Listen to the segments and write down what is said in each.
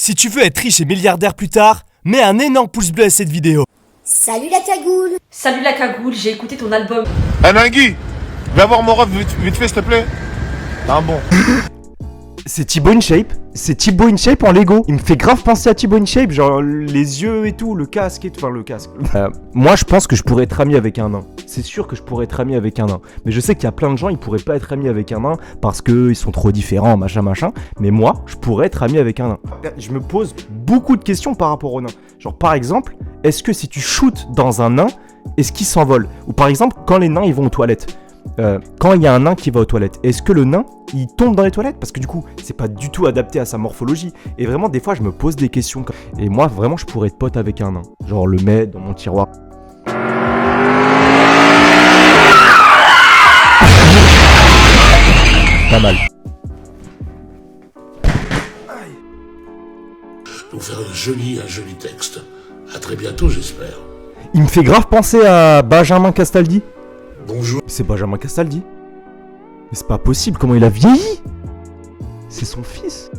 Si tu veux être riche et milliardaire plus tard, mets un énorme pouce bleu à cette vidéo. Salut la cagoule. Salut la cagoule, j'ai écouté ton album. Nangui, viens voir mon ref vite fait s'il te plaît. T'es un bon. C'est Thibaut InShape, c'est Thibaut InShape en Lego. Il me fait grave penser à Thibaut InShape, genre les yeux et tout, le casque et tout, enfin le casque. Moi je pense que je pourrais être ami avec un nain. C'est sûr que je pourrais être ami avec un nain. Mais je sais qu'il y a plein de gens, ils pourraient pas être amis avec un nain parce qu'ils sont trop différents, machin. Mais moi, je pourrais être ami avec un nain. Je me pose beaucoup de questions par rapport au nain. Genre par exemple, est-ce que si tu shootes dans un nain, est-ce qu'il s'envole? Ou par exemple, quand les nains ils vont aux toilettes. Quand il y a un nain qui va aux toilettes, est-ce que le nain il tombe dans les toilettes? Parce que du coup c'est pas du tout adapté à sa morphologie. Et vraiment des fois je me pose des questions. Et moi vraiment je pourrais être pote avec un nain. Genre le mettre dans mon tiroir. Pas mal. Pour faire un joli texte. À très bientôt j'espère. Il me fait grave penser à Benjamin Castaldi. Bonjour. C'est Benjamin Castaldi. Mais c'est pas possible, comment il a vieilli? C'est son fils.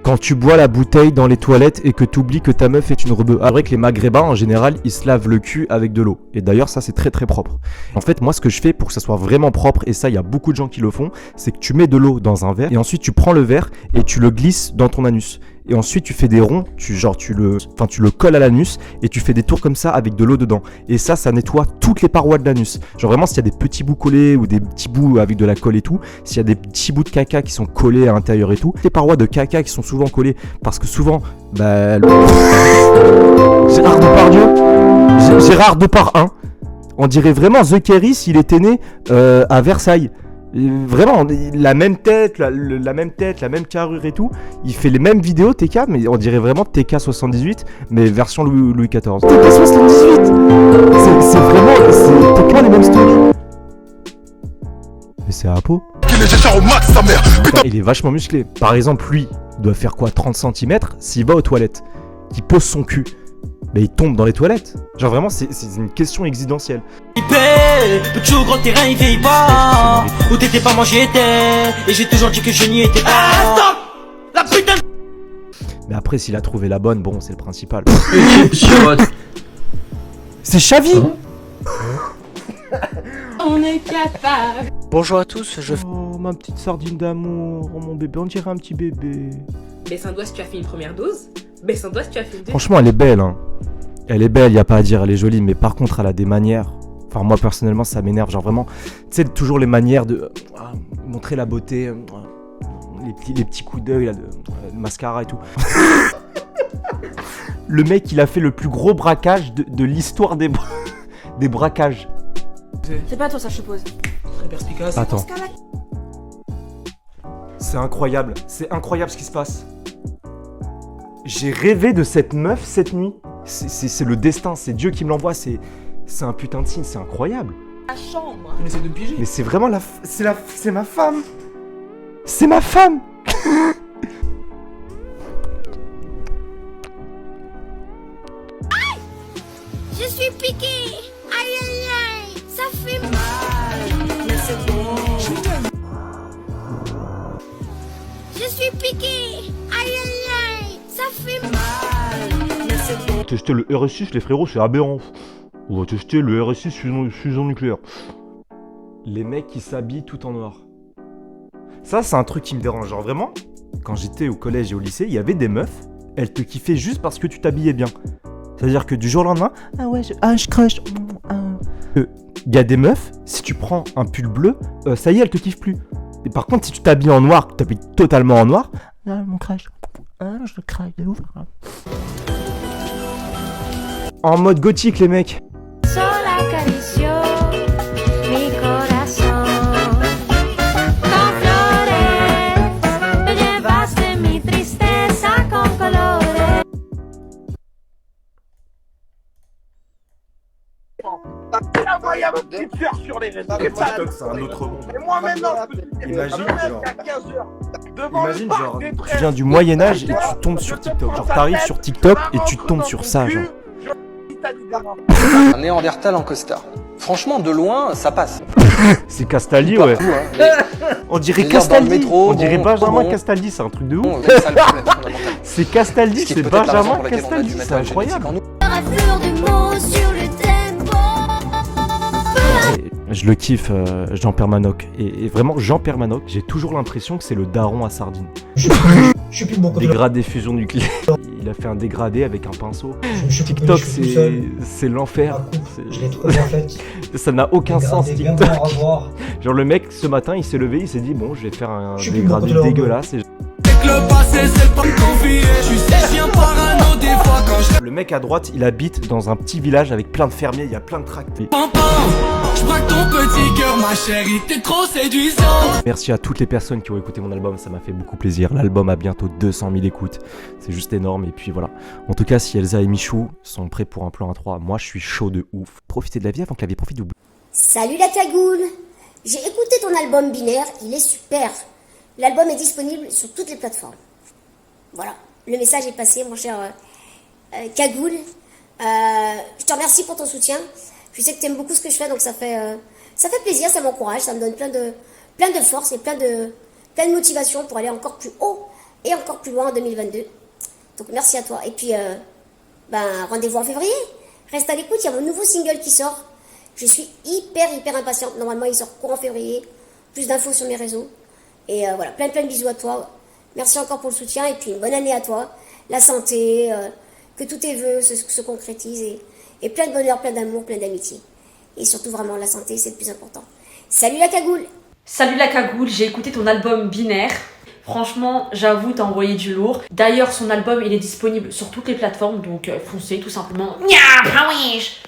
Quand tu bois la bouteille dans les toilettes et que t'oublies que ta meuf est une rebeu. C'est vrai que les maghrébins en général ils se lavent le cul avec de l'eau. Et d'ailleurs ça c'est très très propre. En fait moi ce que je fais pour que ça soit vraiment propre, et ça il y a beaucoup de gens qui le font, c'est que tu mets de l'eau dans un verre et ensuite tu prends le verre et tu le glisses dans ton anus. Et ensuite tu fais des ronds, tu le colles à l'anus et tu fais des tours comme ça avec de l'eau dedans. Et ça nettoie toutes les parois de l'anus. Genre vraiment s'il y a des petits bouts collés ou des petits bouts avec de la colle et tout, s'il y a des petits bouts de caca qui sont collés à l'intérieur et tout, les parois de caca qui sont souvent collées parce que souvent, Gérard Depardieu, on dirait vraiment The Kerry s'il était né à Versailles. Vraiment, la même tête, la même carrure et tout. Il fait les mêmes vidéos TK, mais on dirait vraiment TK78, mais version Louis XIV. TK78 c'est vraiment les mêmes stories. Mais c'est à peau. Il est vachement musclé. Par exemple, lui, il doit faire quoi, 30 cm s'il va aux toilettes. Il pose son cul. Mais il tombe dans les toilettes. Genre vraiment c'est une question existentielle. Petit au grand terrain il vieillit pas. Où t'étais pas moi j'y étais. Et j'ai toujours dit que je n'y étais pas. Stop. La putain. Mais après s'il a trouvé la bonne, bon c'est le principal. C'est Xavi. On est capable. Bonjour à tous, Oh ma petite sardine d'amour, oh mon bébé, on dirait un petit bébé. Baisse un doigt si tu as fait une première dose. Baisse un doigt si tu as fait une deuxième. Franchement elle est belle hein. Elle est belle, y a pas à dire, elle est jolie, mais par contre elle a des manières. Enfin moi personnellement ça m'énerve, genre vraiment, tu sais toujours les manières de montrer la beauté, les petits coups d'œil là, de mascara et tout. Le mec il a fait le plus gros braquage de l'histoire des braquages. C'est pas toi ça je suppose. très perspicace. Attends. C'est incroyable ce qui se passe. J'ai rêvé de cette meuf cette nuit. C'est le destin, c'est Dieu qui me l'envoie, c'est un putain de signe, c'est incroyable. La chambre. On essaie de me piéger. Mais c'est vraiment c'est ma femme. C'est ma femme. Je suis piquée. Aïe aïe aïe. Ça fait mal. Mais c'est bon. Je suis piquée. Aïe aïe aïe. Ça fait mal. Mais c'est bon. Tester le RS6 les frérots c'est aberrant. On va tester le RS6 fusion nucléaire. Les mecs qui s'habillent tout en noir. Ça c'est un truc qui me dérange. Genre vraiment, quand j'étais au collège et au lycée, il y avait des meufs, elles te kiffaient juste parce que tu t'habillais bien. C'est-à-dire que du jour au lendemain, je crush. Il y a des meufs, si tu prends un pull bleu, ça y est, elles te kiffent plus. Et par contre, si tu t'habilles en noir, tu t'habilles totalement en noir, mon crush, je crache de ouf. En mode gothique, les mecs. Sol acarició mi corazón. Con flores te llevaste mi tristeza con colores. Incroyable petite fleur sur les réseaux. TikTok, c'est un autre monde. Et moi maintenant, Imagine, genre, à 15h. Devant Imagine, le parc genre, des tu Trèves. viens du Moyen-Âge et tu tombes sur TikTok. Genre, t'arrives sur TikTok et tu tombes sur ça, genre. Un néandertal en costard. Franchement, de loin, ça passe. C'est Castaldi, ouais. Partout, hein. On dirait Je veux dire, dans le Castaldi. métro, On dirait bon, Benjamin bon. Castaldi, c'est un truc de ouf. Bon, c'est ça le problème fondamental. C'est Castaldi, Ce qui est c'est peut-être la raison Benjamin pour laquelle on a Castaldi, dû mettre c'est la génétique incroyable. en nous. À fleur de mots sur le tempo. Et je le kiffe, Jean Permanoc. Et vraiment, Jean Permanoc, j'ai toujours l'impression que c'est le daron à sardine. Je suis plus bon côté. Dégradé fusion nucléaire. Il a fait un dégradé avec un pinceau. Je suis TikTok, je suis tout seul. c'est l'enfer. Je l'ai trop bien faite. Ça n'a aucun sens, Bien TikTok. bon à voir. Genre le mec, ce matin, il s'est levé, il s'est dit, bon, je vais faire un Je suis plus dégradé beaucoup de dégueulasse. Et... Le passé c'est pas me confier. Tu sais je viens parano des fois quand je Le mec à droite, il habite dans un petit village avec plein de fermiers, il y a plein de tracts. t'entends. Je braque ton petit cœur ma chérie, t'es trop séduisante. Merci à toutes les personnes qui ont écouté mon album, ça m'a fait beaucoup plaisir. L'album a bientôt 200 000 écoutes, c'est juste énorme. Et puis voilà. En tout cas, si Elsa et Michou sont prêts pour un plan à 3, moi je suis chaud de ouf. Profitez de la vie avant que la vie profite du bout. Salut la cagoule. J'ai écouté ton album Binaire, il est super. L'album est disponible sur toutes les plateformes. Voilà, le message est passé, mon cher cagoule. Je te remercie pour ton soutien. Je sais que tu aimes beaucoup ce que je fais, donc ça fait plaisir, ça m'encourage, ça me donne plein de force et plein de motivation pour aller encore plus haut et encore plus loin en 2022. Donc merci à toi. Et puis, rendez-vous en février. Reste à l'écoute, il y a mon nouveau single qui sort. Je suis hyper impatiente. Normalement, il sort courant février. Plus d'infos sur mes réseaux. Et voilà, plein de bisous à toi. Merci encore pour le soutien et puis une bonne année à toi. La santé, que tous tes vœux se concrétisent et plein de bonheur, plein d'amour, plein d'amitié. Et surtout vraiment la santé, c'est le plus important. Salut la cagoule! Salut la cagoule, j'ai écouté ton album Binaire. Franchement, j'avoue, t'as envoyé du lourd. D'ailleurs, son album, il est disponible sur toutes les plateformes, donc foncez tout simplement. Nya, ah wesh.